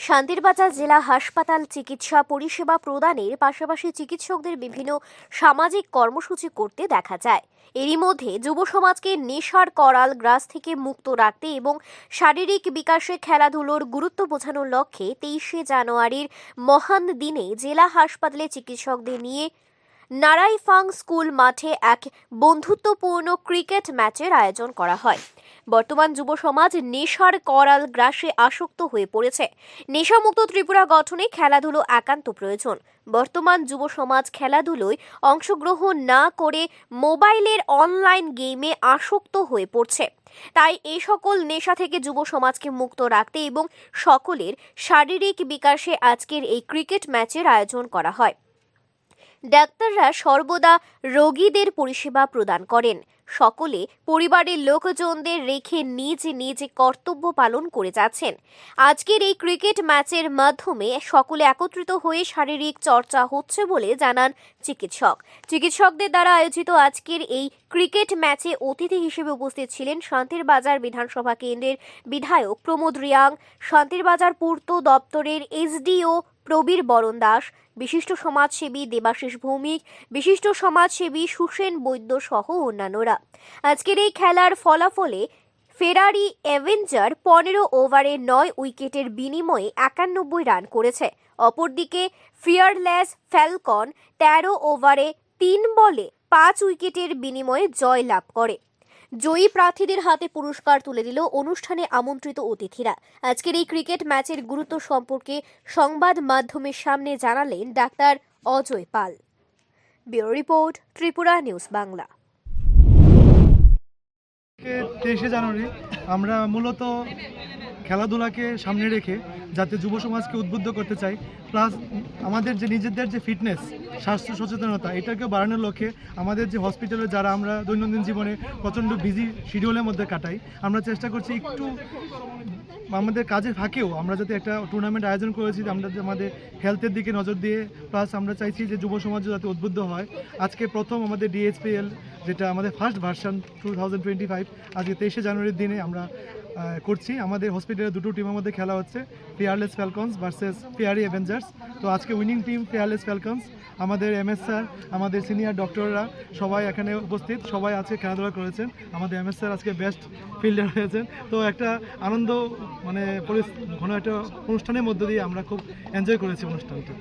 শান্তিরবাজার জেলা হাসপাতাল চিকিৎসা পরিষেবা প্রদানের পাশাপাশি চিকিৎসকদের বিভিন্ন সামাজিক কর্মসূচি করতে দেখা যায়। এরই মধ্যে যুব সমাজকে নেশার করাল গ্রাস থেকে মুক্ত রাখতে এবং শারীরিক বিকাশে খেলাধুলোর গুরুত্ব বোঝানোর লক্ষ্যে 23শে জানুয়ারির মহান দিনে জেলা হাসপাতালে চিকিৎসকদের নিয়ে নারাইফাং স্কুল মাঠে এক বন্ধুত্বপূর্ণ ক্রিকেট ম্যাচের আয়োজন করা হয়। বর্তমান যুব সমাজ নেশার করাল গ্রাসে আসক্ত হয়ে পড়েছে। নেশামুক্ত ত্রিপুরা গঠনে খেলাধুলো একান্ত প্রয়োজন। বর্তমান যুব সমাজ খেলাধুলোয় অংশগ্রহণ না করে মোবাইলের অনলাইন গেমে আসক্ত হয়ে পড়ছে। তাই এই সকল নেশা থেকে যুব সমাজকে মুক্ত রাখতে এবং সকলের শারীরিক বিকাশে আজকের এই ক্রিকেট ম্যাচের আয়োজন করা হয়। ডাক্তাররা সর্বদা রোগীদের পরিষেবা প্রদান করেন। সকলে পরিবারের লোকজনদের রেখে নিজ নিজ কর্তব্য পালন করে যাচ্ছেন। আজকের এই ক্রিকেট ম্যাচের মাধ্যমে সকলে একত্রিত হয়ে শারীরিক চর্চা হচ্ছে বলে জানান চিকিৎসকদের দ্বারা আয়োজিত আজকের এই ক্রিকেট ম্যাচে অতিথি হিসেবে উপস্থিত ছিলেন শান্তিরবাজার বিধানসভা কেন্দ্রের বিধায়ক প্রমোদ রিয়াং, শান্তিরবাজার পূর্ত দপ্তরের এসডিও প্রবীর বরণ দাস, বিশিষ্ট সমাজসেবী দেবাশিস ভৌমিক, বিশিষ্ট সমাজসেবী সুসেন বৈদ্য সহ অন্যান্যরা। আজকের এই খেলার ফলাফলে ফেরারি অ্যাভেঞ্জার 15 ওভারে 9 উইকেটের বিনিময়ে 91 রান করেছে। অপরদিকে ফিয়ারলেস ফ্যালকন 13 ওভারে 3 বলে 5 উইকেটের বিনিময়ে জয় লাভ করে। জয়ী প্রার্থীদের হাতে পুরস্কার তুলে দিল অনুষ্ঠানে আমন্ত্রিত অতিথিরা। আজকের এই ক্রিকেট ম্যাচের গুরুত্ব সম্পর্কে সংবাদ মাধ্যমের সামনে জানালেন ডাক্তার Ajoy Pal. Bureau report, Tripura news Bangla. 23শে জানুয়ারি আমরা মূলত খেলাধুলাকে সামনে রেখে যাতে যুব সমাজকে উদ্বুদ্ধ করতে চাই, প্লাস আমাদের যে নিজেদের যে ফিটনেস, স্বাস্থ্য সচেতনতা এটাকে বাড়ানোর লক্ষ্যে আমাদের যে হসপিটালে যারা আমরা দৈনন্দিন জীবনে প্রচণ্ড বিজি শিডিউলের মধ্যে কাটাই, আমরা চেষ্টা করছি একটু আমাদের কাজের ফাঁকেও আমরা যাতে একটা টুর্নামেন্ট আয়োজন করেছি, আমরা আমাদের হেলথের দিকে নজর দিয়ে, প্লাস আমরা চাইছি যে যুব সমাজও যাতে উদ্বুদ্ধ হয়। আজকে প্রথম আমাদের ডিএসপিএল, যেটা আমাদের ফার্স্ট ভার্সন 2025, আজকে 23শে জানুয়ারির দিনে আমরা করছি। আমাদের হসপিটালে দুটো টিমের মধ্যে খেলা হচ্ছে, fearless Falcons versus fairy Avengers. তো আজকে উইনিং টিম ফিয়ারলেস ফ্যালকনস। আমাদের এমএস স্যার, আমাদের সিনিয়র ডক্টররা সবাই এখানে উপস্থিত, সবাই আজকে খেলাধুলা করেছেন। আমাদের এমএস স্যার আজকে বেস্ট ফিল্ডার হয়েছেন। তো একটা আনন্দ ঘন একটা অনুষ্ঠানের মধ্য দিয়ে আমরা খুব এনজয় করেছি অনুষ্ঠানটা।